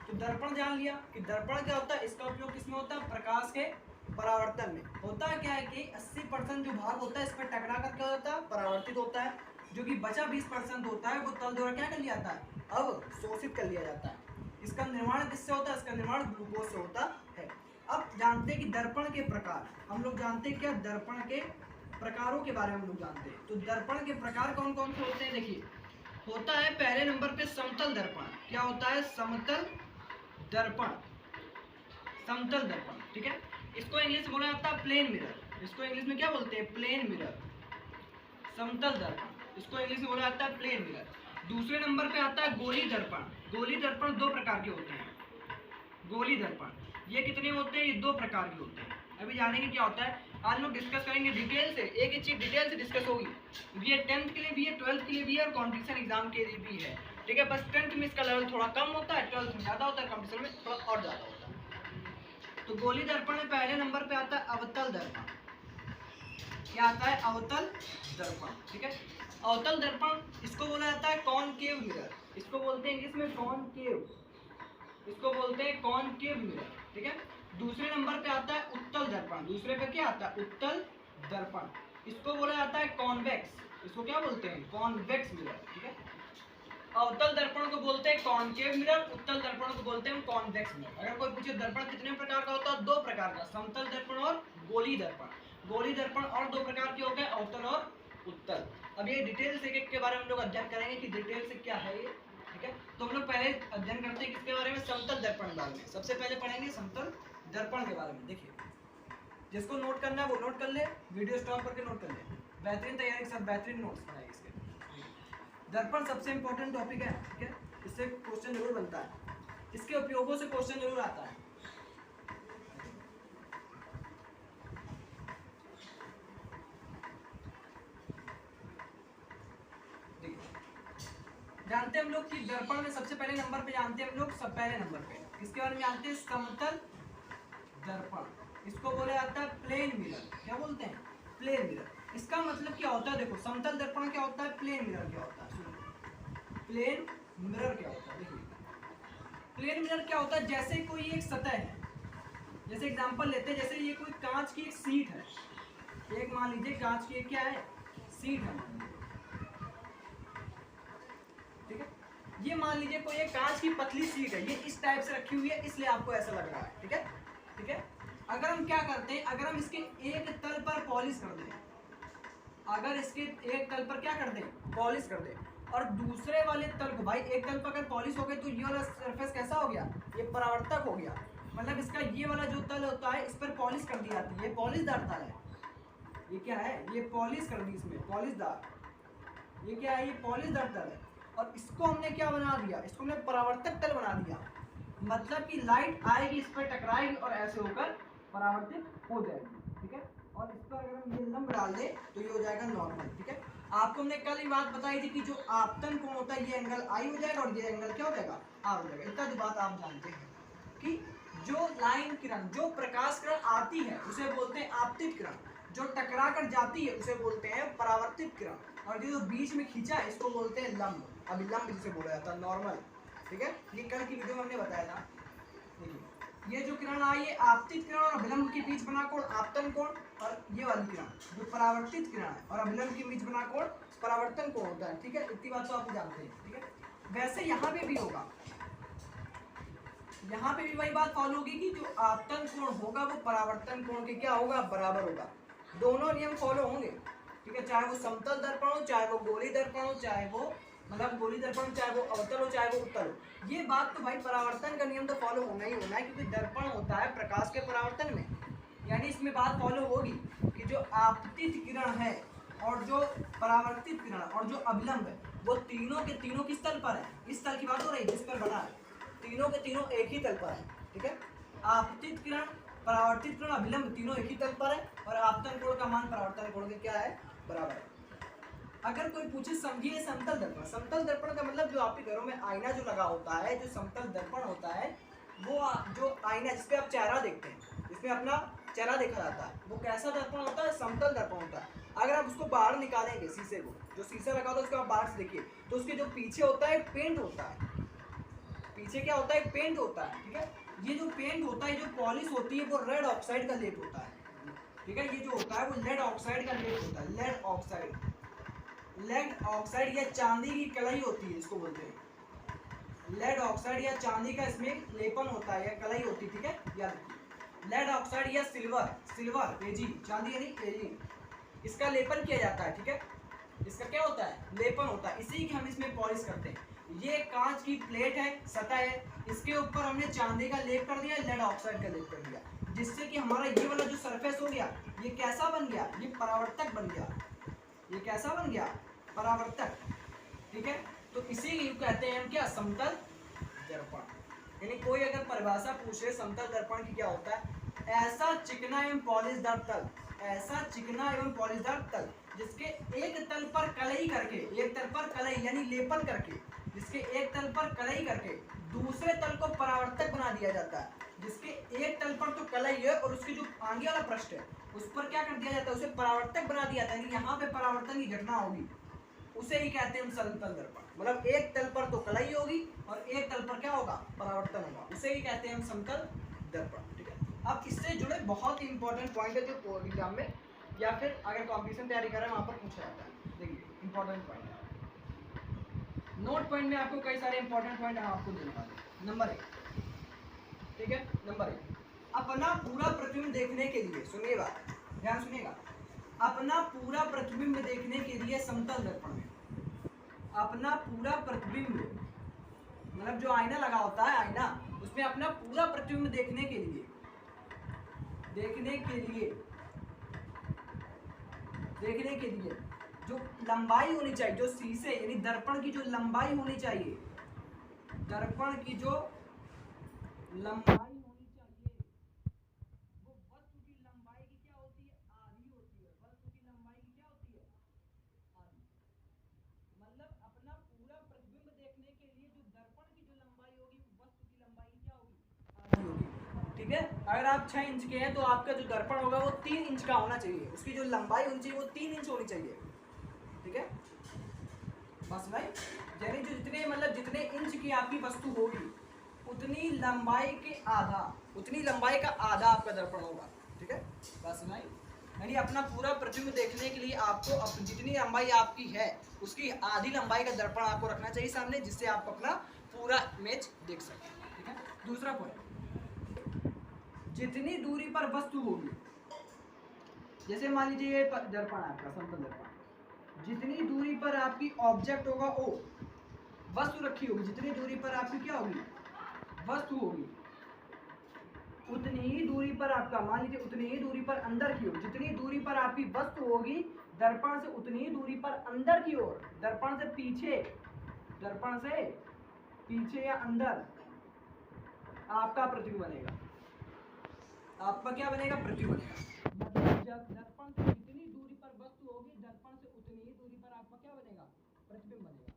तो दर्पण जान लिया कि दर्पण क्या होता है, इसका उपयोग किसमें होता है? प्रकाश के परावर्तन में। होता क्या है कि 80% जो भाग होता है इस पर टकरा कर क्या होता है? परावर्तित होता है। जो कि बचा 20% होता है वो तल द्वारा क्या कर लिया जाता है? अवशोषित कर लिया जाता है। इसका निर्माण किससे होता है? इसका निर्माण ग्लूकोज से होता है। अब जानते हैं कि दर्पण के प्रकार, हम लोग जानते हैं क्या? दर्पण के प्रकारों के बारे में हम लोग जानते हैं। तो दर्पण के प्रकार कौन कौन से होते हैं? देखिए होता है पहले नंबर पे समतल दर्पण। क्या होता है? समतल दर्पण, समतल दर्पण। ठीक है, इसको इंग्लिश में बोला जाता है प्लेन मिरर। इसको इंग्लिश में क्या बोलते हैं? प्लेन मिरर, समतल दर्पण। इसको इंग्लिश में बोला जाता है प्लेन मिरर। दूसरे नंबर पे आता है गोली दर्पण। गोली दर्पण दो प्रकार के होते हैं। गोली दर्पण ये कितने होते हैं? ये दो प्रकार के होते हैं। अभी जानेंगे क्या होता है, आज लोग डिस्कस करेंगे डिटेल से, एक एक चीज डिटेल से डिस्कस होगी। ये 10th के लिए भी है, 12th के लिए भी है और कॉम्पिटिशन एग्जाम के लिए भी है। ठीक है, बस 10th में इसका लेवल थोड़ा कम होता है, 12th में ज़्यादा होता है, कॉम्पिटिशन में थोड़ा और ज़्यादा होता है। तो गोली दर्पण में पहले नंबर पे आता है अवतल दर्पण। क्या आता है? अवतल दर्पण। ठीक है, अवतल दर्पण इसको बोला जाता है कॉनकेव मिरर, इसको बोलते हैं इंग्लिश में कॉनकेव, इसको बोलते हैं कॉनकेव मिरर, ठीक है। दूसरे नंबर पे आता है उत्तल दर्पण, दूसरे पे क्या आता है उत्तल दर्पण, इसको बोला जाता है कॉन्वेक्स, इसको क्या बोलते हैं कॉन्वेक्स मिरर, ठीक है। अवतल दर्पण को बोलते हैं कॉनकेव मिरर, उत्तल दर्पण को बोलते हैं कॉन्वेक्स मिरर। अगर कोई पूछे दर्पण कितने प्रकार का होता है, दो प्रकार का, समतल दर्पण और गोली दर्पण। गोली दर्पण और दो प्रकार के हो गए, अवतल और उत्तल। अब ये डिटेल से एक के बारे में हम लोग अध्ययन करेंगे कि डिटेल से क्या है ये, ठीक है। तो हम लोग पहले अध्ययन करते हैं किसके बारे में, समतल दर्पण के बारे में। सबसे पहले पढ़ेंगे समतल दर्पण के बारे में। देखिए जिसको नोट करना है वो नोट कर ले, वीडियो स्टॉप करके नोट कर ले, बेहतरीन तैयारी के साथ बेहतरीन नोट्स बनाइए इसके। दर्पण सबसे इंपॉर्टेंट टॉपिक है, ठीक है, इससे क्वेश्चन जरूर बनता है, इसके उपयोगों से क्वेश्चन जरूर आता है। जानते हैं हम लोग कि दर्पण में सबसे पहले नंबर पे जानते हैं हम लोग, सब पहले नंबर पे इसके बारे में जानते हैं समतल दर्पण, इसको बोला जाता है प्लेन मिरर। क्या बोलते हैं, प्लेन मिरर। इसका मतलब क्या होता है, देखो समतल दर्पण क्या होता है, प्लेन मिरर क्या होता है, सुनो प्लेन मिरर क्या होता है। देखिए प्लेन मिरर क्या होता है, जैसे कोई एक सतह है, जैसे एग्जांपल लेते हैं, जैसे ये कोई कांच की एक सीट है, एक मान लीजिए कांच की एक क्या है सीट है, ठीक है। ये मान लीजिए कोई एक कांच की पतली सीट है, ये इस टाइप से रखी हुई है, इसलिए आपको ऐसा लग रहा है, ठीक है, ठीक है। अगर हम क्या करते हैं, अगर हम इसके एक तल पर पॉलिश कर दें, अगर इसके एक तल पर क्या कर दें पॉलिश कर दें, और दूसरे वाले तल को, भाई एक तल पर अगर पॉलिश हो गई तो ये वाला सरफेस कैसा हो गया, ये परावर्तक हो गया, मतलब इसका ये वाला जो तल होता है इस पर पॉलिश कर दी जाती है, ये पॉलिशदार तल है, ये क्या है, ये पॉलिश कर दी इसमें पॉलिशदार, ये क्या है, ये पॉलिशदार तल है, और इसको हमने क्या बना दिया, इसको हमने परावर्तक तल बना दिया, मतलब कि लाइट आएगी इस पर टकराएगी और ऐसे होकर परावर्तित हो जाएगी, ठीक है। और इस पर अगर हम ये लंब डाल दें तो ये हो जाएगा नॉर्मल, ठीक है। आपको हमने कल ही बात बताई थी कि जो आपतन कोण होता है ये एंगल आई हो जाएगा और ये एंगल क्या हो जाएगा आर हो जाएगा। इतना जो बात आप जानते हैं कि जो लाइन किरण, जो प्रकाश किरण आती है उसे बोलते हैं आपतित किरण, जो टकरा कर जाती है उसे बोलते हैं परावर्तित किरण, और जो बीच में खींचा है इसको बोलते हैं लंब, अभिलंब जिसे बोला जाता है नॉर्मल, ठीक है। ये कल की वीडियो में हमने बताया था। देखिए ये जो किरण आई है आपतित किरण और अभिलंब के बीच बना कोण आपतन कोण, और ये वाली किरण जो परावर्तित किरण है और अभिलंब के बीच बना कोण परावर्तन कोण होता है, ठीक है। इतनी बात तो आप जानते हैं, ठीक है। वैसे यहाँ पे भी होगा, यहाँ पे भी वही बात फॉलो होगी कि जो आपतन कोण होगा वो परावर्तन कोण के क्या होगा बराबर होगा, दोनों नियम फॉलो होंगे, ठीक है। चाहे वो समतल दर्पण हो, चाहे वो गोली दर्पण हो, चाहे वो मतलब गोली दर्पण, चाहे वो अवतल हो, चाहे वो उत्तल हो, ये बात तो भाई परावर्तन का नियम तो फॉलो होना ही होना है, क्योंकि दर्पण होता है प्रकाश के परावर्तन में, यानी इसमें बात फॉलो होगी कि जो आपतित किरण है और जो परावर्तित किरण और जो अभिलंब है वो तीनों के तीनों किस तल पर है, इस तल की बात हो रही है जिस पर बना है, तीनों के तीनों एक ही तल पर है, ठीक है। आपतित किरण, परावर्तित किरण, अभिलंब तीनों एक ही तल पर है, और आपतन कोण का मान परावर्तन कोण के क्या है बराबर है। अगर कोई पूछे समझिए समतल दर्पण, समतल दर्पण का मतलब जो आपके घरों में आईना जो लगा होता है, जो समतल दर्पण होता है वो जो आईना जिसपे आप चेहरा देखते हैं, जिसमें अपना चेहरा देखा जाता है, वो कैसा दर्पण होता है, समतल दर्पण होता है। अगर आप उसको बाहर निकालेंगे शीशे को, जो शीशा लगा होता है उसको आप बाहर से देखिए तो उसके जो पीछे होता है पेंट होता है, पीछे क्या होता है पेंट होता है, ठीक है। ये जो पेंट होता है, जो पॉलिश होती है वो रेड ऑक्साइड का लेप होता है, ठीक है। ये जो होता है वो लेड ऑक्साइड का लेप होता है, लेड ऑक्साइड, लेड ऑक्साइड या चांदी की कलाई होती है इसको बोलते हैं, लेड ऑक्साइड या चांदी का इसमें लेपन होता है या कलाई होती है, ठीक है, याद रखिए। लेड ऑक्साइड या सिल्वर, सिल्वर एजी, चांदी यानी एजी, इसका लेपन किया जाता है, ठीक है। इसका क्या होता है लेपन होता है, इसी की हम इसमें पॉलिश करते हैं। ये कांच की प्लेट है, सतह है, इसके ऊपर हमने चांदी का लेप कर दिया, लेड ऑक्साइड का लेप कर दिया, जिससे कि हमारा ये वाला जो सरफेस हो गया ये कैसा बन गया, ये परावर्तक बन गया, ये कैसा बन गया परावर्तक, ठीक है। तो इसी कहते हैं हम क्या समतल दर्पण। यानी कोई अगर परिभाषा पूछे समतल दर्पण की क्या होता है, ऐसा चिकना एवं पॉलिशदार तल, ऐसा चिकना एवं पॉलिशदार तल जिसके एक तल पर कलई करके, एक तल पर कलई यानी लेपन करके, जिसके एक तल पर कलई करके दूसरे तल को परावर्तक बना दिया जाता है, जिसके एक तल पर तो कलई है और उसके जो आगे वाला पृष्ठ है उस पर क्या कर दिया जाता है, उसे परावर्तक बना दिया जाता है। यहाँ पे परावर्तन की घटना होगी, उसे ही कहते हैं हम समतल दर्पण। मतलब एक तल पर तो कलाई होगी और एक तल पर क्या होगा, परावर्तन होगा, उसे ही कहते हैं हम समतल दर्पण। ठीक है। अब इससे जुड़े बहुत ही इंपॉर्टेंट पॉइंट है जो एग्जाम में या फिर अगर कॉम्पिटिशन तैयारी कर रहे हैं वहां पर पूछा जाता है। देखिए इंपॉर्टेंट पॉइंट है, नोट पॉइंट में आपको कई सारे इंपॉर्टेंट पॉइंट हम आपको देने वाले हैं। नंबर 1, ठीक है, नंबर 1, अपना पूरा प्रतिबिंब देखने के लिए, सुनिए बात, ध्यान सुनिएगा, अपना पूरा प्रतिबिंब देखने के लिए समतल दर्पण में अपना पूरा प्रतिबिंब, मतलब जो आईना लगा होता है आईना, उसमें अपना पूरा प्रतिबिंब देखने के लिए जो लंबाई होनी चाहिए, जो शीशे यानी दर्पण की जो लंबाई होनी चाहिए, दर्पण की जो लंबाई होनी चाहिए वो वस्तु की लंबाई की क्या होती है, आधी होती है। वस्तु की लंबाई की क्या होती है, आधी। मतलब अपना पूरा प्रतिबिंब देखने के लिए जो दर्पण की जो लंबाई होगी वो वस्तु की लंबाई की क्या होगी, आधी होगी। ठीक है। अगर आप 6 इंच के हैं तो आपका जो दर्पण होगा वो 3 इंच का होना चाहिए, उसकी जो लंबाई होनी चाहिए वो 3 इंच होनी चाहिए। ठीक है, बस भाई, यानी जो जितने इंच की आपकी वस्तु होगी उतनी लंबाई का आधा आपका दर्पण होगा। ठीक है, बस भाई, यानी अपना पूरा प्रतिबिंब देखने के लिए आपको जितनी लंबाई आपकी है उसकी आधी लंबाई का दर्पण आपको रखना चाहिए सामने, जिससे आप अपना पूरा इमेज देख सकें। ठीक है। दूसरा पॉइंट, जितनी दूरी पर वस्तु होगी, जैसे मान लीजिए ये दर्पण है आपका समतल दर्पण, जितनी दूरी पर आपकी ऑब्जेक्ट होगा ओ वस्तु रखी होगी, जितनी दूरी पर आपकी क्या होगी, वस्तु होगी, उतनी ही दूरी पर आपका, मान लीजिए उतनी ही दूरी पर अंदर की ओर, जितनी दूरी पर आपकी वस्तु होगी दर्पण से उतनी ही दूरी पर अंदर की ओर, दर्पण से पीछे या अंदर आपका प्रतिबिंब बनेगा। आपका क्या बनेगा, प्रतिबिंब बनेगा। मतलब जब दर्पण से जितनी दूरी पर वस्तु होगी दर्पण से उतनी ही दूरी पर आपका क्या बनेगा, प्रतिबिंब बनेगा।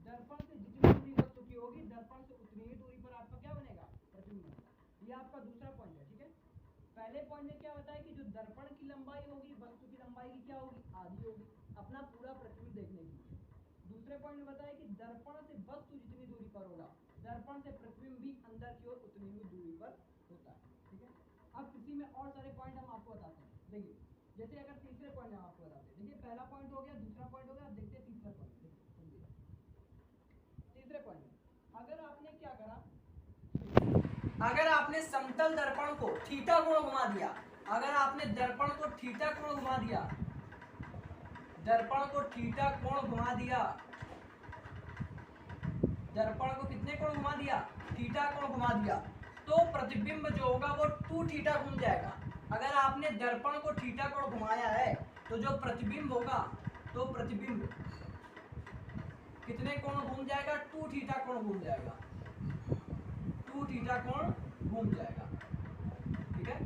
दर्पण से जितनी दूरी वस्तु की होगी दर्पण से उतनी ही दूरी पर आपका क्या बनेगा, प्रतिबिंब बनेगा। ये आपका दूसरा पॉइंट है। ठीक है, पहले पॉइंट में क्या बताया कि जो दर्पण की लंबाई होगी वस्तु की लंबाई की क्या होगी, आधी होगी, अपना पूरा प्रतिबिंब देखने के लिए। दूसरे पॉइंट में बताया कि दर्पण से वस्तु जितनी दूरी पर होगा दर्पण से प्रतिबिंब भी अंदर की ओर उतनी ही दूरी पर होता है। ठीक है, अब इसी में और सारे पॉइंट हम आपको बताते हैं। देखिए, जैसे अगर तीसरे पॉइंट हम आपको बताते हैं, देखिए पहला पॉइंट हो गया, दूसरा पॉइंट हो गया, अब देखते हैं तीसरा पॉइंट। समझिए, तीसरे पॉइंट में अगर आपने क्या करा, अगर आपने समतल दर्पण को थीटा कोण घुमा दिया, अगर आपने दर्पण को थीटा कोण घुमा दिया, दर्पण को थीटा कोण घुमा दिया, दर्पण को कितने कोण घुमा दिया, थीटा कोण घुमा दिया, तो प्रतिबिंब जो होगा वो 2 थीटा घूम जाएगा। अगर आपने दर्पण को थीटा कोण घुमाया है तो जो प्रतिबिंब होगा, तो प्रतिबिंब कितने कोण घूम जाएगा, 2 थीटा कोण घूम जाएगा, 2 थीटा कोण घूम जाएगा। ठीक है,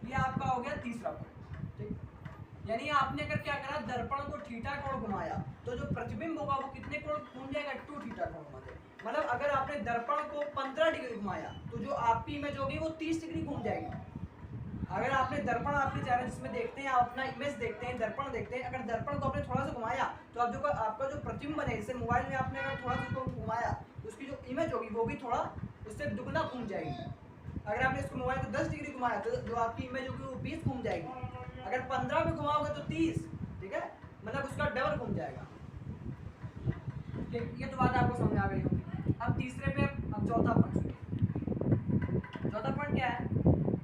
ये आपका हो गया तीसरा पॉइंट। ठीक, यानी आपने अगर क्या करा, दर्पण को थीटा कोण घुमाया तो जो प्रतिबिंब होगा वो कितने कोण घूम जाएगा, 2 थीटा कोण घुमा देगा। मतलब अगर आपने दर्पण को 15 डिग्री घुमाया तो जो आपकी इमेज होगी वो 30 डिग्री घूम जाएगी। अगर आपने दर्पण, आपके चेहरे जिसमें देखते हैं, आप अपना इमेज देखते हैं, दर्पण देखते हैं, अगर दर्पण को आपने थोड़ा सा घुमाया तो आप जो आपका जो प्रतिबिंब बने, जैसे मोबाइल में आपने अगर थोड़ा सा उसको घुमाया तो उसकी जो इमेज होगी वो भी थोड़ा उससे दुगना घूम जाएगी। अगर आपने इसको मोबाइल को 10 डिग्री घुमाया तो जो आपकी इमेज होगी वो 20 घूम जाएगी। अगर 15 में घुमाओगे तो 30, ठीक है, मतलब उसका डबल घूम जाएगा। ये तो बात आपको समझ आ गई होगी। अब तीसरे पे, अब चौथा पॉइंट, चौथा पॉइंट क्या है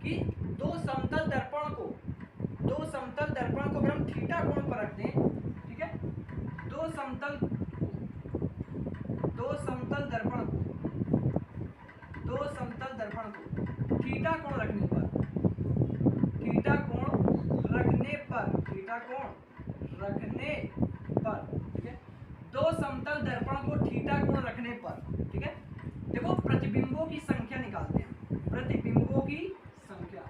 कि दो समतल दर्पण को अगर हम थीटा कोण पर रख दें, ठीक है, दो समतल दर्पण को थीटा कोण रखने पर, ठीक है, दो समतल दर्पण को थीटा कोण रखने पर, ठीक है, देखो प्रतिबिंबों की संख्या निकालते हैं, प्रतिबिंबों की संख्या,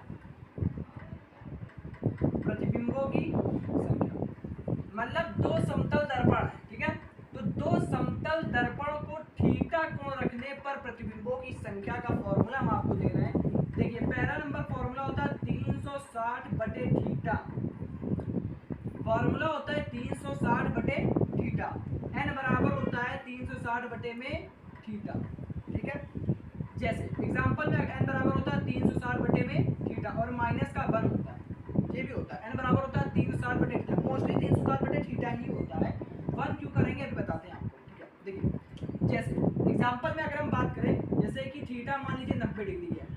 मतलब दो समतल दर्पण है, ठीक है, तो दो समतल दर्पण को थीटा कोण रखने पर प्रतिबिंबों की संख्या का फॉर्मूला हम आपको दे रहे हैं। देखिए पहला नंबर फॉर्मूला होता है 360 बटे थीटा, फॉर्मूला होता है 360 बटे थीटा। 360 बटे में थीटा, ठीक है। जैसे एग्जांपल में n बराबर होता है 360 बटे में थीटा और माइनस का 1 होता है, ये भी होता है। n बराबर होता है 360 बटे थीटा, मोस्टली 360 बटे थीटा ही होता है। 1 क्यों करेंगे अभी बताते हैं आपको, ठीक है। देखिए जैसे एग्जांपल में अगर हम बात करें, जैसे कि थीटा मान लीजिए 90 डिग्री है,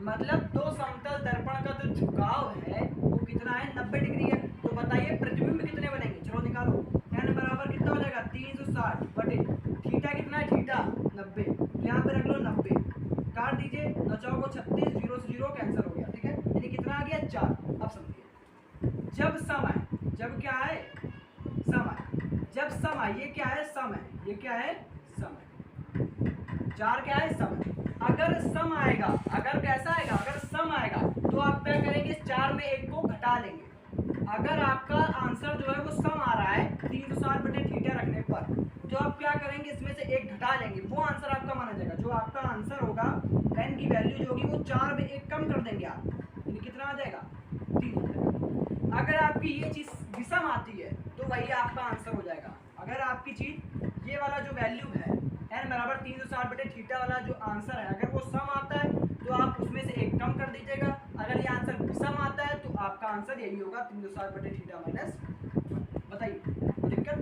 मतलब दो समतल दर्पण का जो झुकाव है वो कितना है, 90 डिग्री है। तो बताइए प्रतिबिंब कितने बनेंगे, चलो निकालो। n बराबर कितना हो जाएगा 360 बटे थीटा कितना है, थीटा 90, तो यहाँ पे रख लो 90, काट दीजिए, 9 को 36, 0 से 0 कैंसिल हो गया, ठीक है। यानी कितना आ गया 4। अब समझिए, जब सम आए, जब क्या है सम आए, जब सम आए, ये क्या है सम है, ये क्या है सम है, 4 क्या है सम है। अगर सम आएगा, अगर कैसा आएगा, अगर सम आएगा तो आप क्या करेंगे, 4 में 1 को घटा लेंगे। अगर आपका आंसर जो है वो सम आ रहा है 360 बटे थीटा रखने पर, तो आप क्या करेंगे, इसमें से 1 घटा लेंगे, वो आंसर आपका माना जाएगा। जो आपका आंसर होगा n की वैल्यू जो होगी वो 4 में 1 कम कर देंगे आप, यानी कितना आ जाएगा 3 हो जाएगा। अगर आपकी ये चीज विषम आती है तो वही आपका आंसर हो जाएगा। अगर आपकी चीज ये वाला जो वैल्यू है n बराबर 360 बटे थीटा वाला जो आंसर है, अगर वो सम आता है तो आप उसमें से 1 कम कर दीजिएगा। अगर ये आंसर विषम आता है तो आपका आंसर यही होगा 360 बटे थीटा माइनस। बताइए कोई दिक्कत?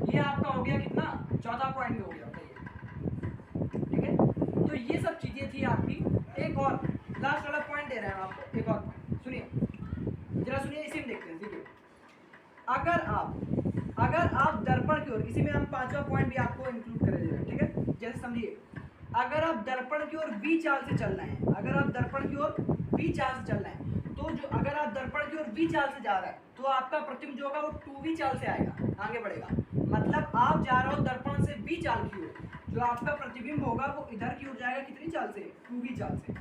ये आपका हो गया कितना, 14 पॉइंट में हो गया, बताइए, ठीक है। तो ये सब चीजें थी आपकी। एक और लास्ट वाला पॉइंट दे रहे हैं आपको, एक और पॉइंट सुनिए, जरा सुनिए, इसी में देखते हैं। देखिए अगर आप दर्पण की ओर, इसी में हम 5वां पॉइंट भी आपको इंक्लूड कर दे रहे हैं, ठीक है। जैसे समझिए, अगर आप दर्पण की ओर v चाल से चल रहे हैं, अगर आप दर्पण की ओर v चाल से चल रहे हैं, तो जो अगर आप दर्पण की ओर v चाल से जा रहा है तो आपका प्रतिबिंब जो होगा वो 2v चाल से आएगा, आगे बढ़ेगा। मतलब आप जा रहे हो दर्पण से v चाल की ओर, जो आपका प्रतिबिंब होगा वो इधर की ओर जाएगा, कितनी चाल से, 2v चाल से,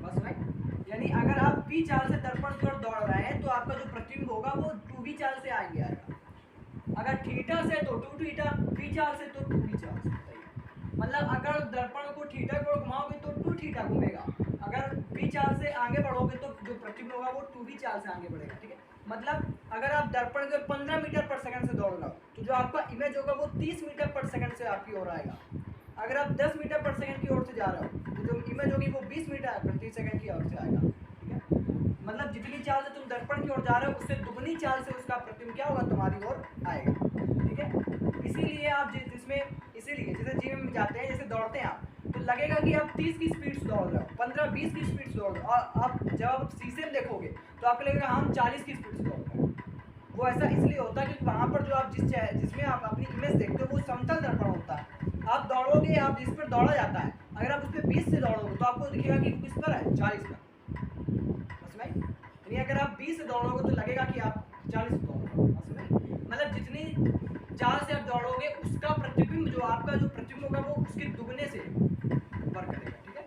बस राइट। यानी अगर आप v चाल से दर्पण की ओर दौड़ रहे हैं तो आपका जो प्रतिबिंब होगा वो 2v चाल से आएंगे आएगा। अगर थीटा से तो 2 थीटा, v चाल से तो 2v चाल से। मतलब अगर दर्पण को थीटा की ओर घुमाओगे तो 2 थीटा घूमेगा, अगर v चाल से आगे बढ़ोगे तो जो प्रतिबिंब होगा वो 2v चाल से आगे बढ़ेगा, ठीक है। मतलब अगर आप दर्पण की ओर 15 मीटर पर सेकंड से दौड़ रहे हो तो जो आपका इमेज होगा वो 30 मीटर पर सेकंड से आपकी ओर आएगा। अगर आप 10 मीटर पर सेकंड की ओर से जा रहे हो तो जो इमेज होगी वो 20 मीटर प्रति सेकंड की ओर से आएगा, ठीक है। मतलब जितनी चाल से तुम दर्पण की ओर जा रहे हो उससे दुगनी चाल से उसका प्रतिबिंब क्या होगा, तुम्हारी ओर आएगा, ठीक है। इसीलिए आप इसीलिए जैसे जिम में जाते हैं, जैसे दौड़ते हैं आप, तो लगेगा कि आप 30 की स्पीड से दौड़ रहे हो, 15-20 की स्पीड से दौड़ रहे हो, और आप जब आप शीशे में देखोगे तो आपको लगेगा हम 40 की स्पीड से दौड़ रहे हैं। वो ऐसा इसलिए होता है क्योंकि वहाँ पर जो आप जिसमें आप अपनी इमेज देखते हो वो समतल दर्पण होता है। आप दौड़ोगे, आप जिस पर दौड़ा जाता है, अगर आप उस पर 20 से दौड़ोगे तो आपको दिखेगा कि किस पर है, 40 पर, बस भाई। यानी अगर आप 20 से दौड़ोगे तो लगेगा कि आप 40 से दौड़ रहे हो, बस भाई। मतलब जितनी चाल से आप दौड़ोगे उसका प्रतिबिंब, जो आपका जो प्रतिबिंब होगा वो उसके दुगने से वर्क करेगा, ठीक है।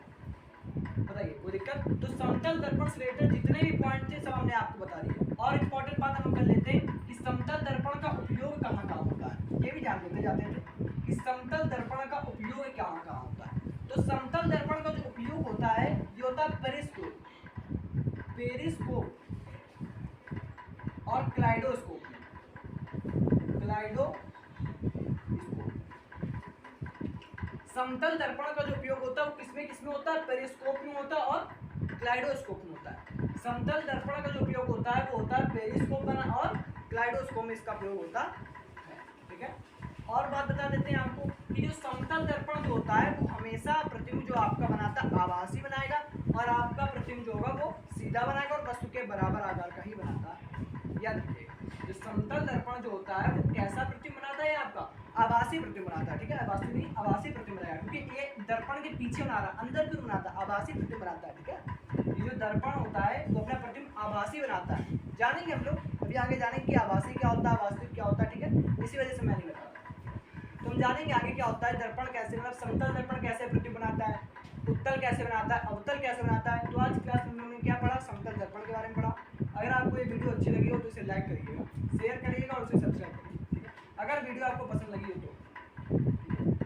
बताइए कोई दिक्कत? तो समतल दर्पण से रिलेटेड जितने भी पॉइंट थे सब हमने आपको बता दिए। और इंपॉर्टेंट बात हम कर लेते हैं कि समतल दर्पण का उपयोग कहाँ कहाँ होता है, ये भी जान लेते जाते हैं कि समतल दर्पण का उपयोग कहाँ कहाँ होता है। तो समतल दर्पण का जो उपयोग होता है ये होता है पेरिस्कोप और क्लाइडोस्कोप। समतल दर्पण का जो उपयोग होता है वो किसमें होता है, पेरिस्कोप में होता है और क्लाइडोस्कोप में होता है। समतल दर्पण का जो उपयोग होता है वो होता है पेरिस्कोप में और क्लाइडोस्कोप में इसका प्रयोग होता है, ठीक है। और बात बता देते हैं आपको कि जो समतल दर्पण जो होता है वो हमेशा प्रतिबिंब जो आपका बनाता है आभासी बनाएगा, और आपका प्रतिबिंब जो होगा वो सीधा बनाएगा और वस्तु के बराबर आकार का ही बनाता है। याद रखिएगा, जो समतल दर्पण जो होता है वो कैसा प्रतिबिंब बनाता है, आपका आभासी प्रतिबिंब बनाता है, ठीक है। वास्तविक नहीं, आभासी प्रतिबिंब बनाएगा, क्योंकि ये दर्पण के पीछे बना रहा, अंदर क्यों बनाता है, आभासी प्रतिबिंब बनाता है, ठीक है। ये जो दर्पण होता है वो अपना प्रतिबिंब आभासी बनाता है। जानेंगे हम लोग अभी आगे, जानेंगे कि आभासी क्या होता है, वास्तविक क्या होता है, ठीक है। इसी वजह से मैं नहीं बता रहा, तो हम जानेंगे आगे क्या होता है दर्पण कैसे, मतलब समतल दर्पण कैसे प्रतिबिंब बनाता है, उत्तल कैसे बनाता है, अवतल कैसे बनाता है। तो आज क्लास में हमने क्या पढ़ा, समतल दर्पण के बारे में पढ़ा। अगर आपको ये वीडियो अच्छी लगी हो तो इसे लाइक करिएगा, शेयर करिएगा और उसे सब्सक्राइब करिएगा, ठीक है। अगर वीडियो आपको पसंद लगी हो तो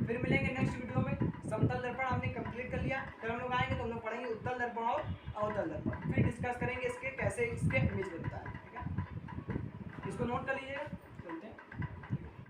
फिर मिलेंगे नेक्स्ट वीडियो में। समतल दर्पण हमने कंप्लीट कर लिया, फिर हम लोग आएंगे तो हम लोग पढ़ेंगे उत्तल दर्पण और अवतल दर्पण, फिर डिस्कस करेंगे इसके कैसे इसके इमेज बनता है, ठीक है। इसको नोट कर लीजिए।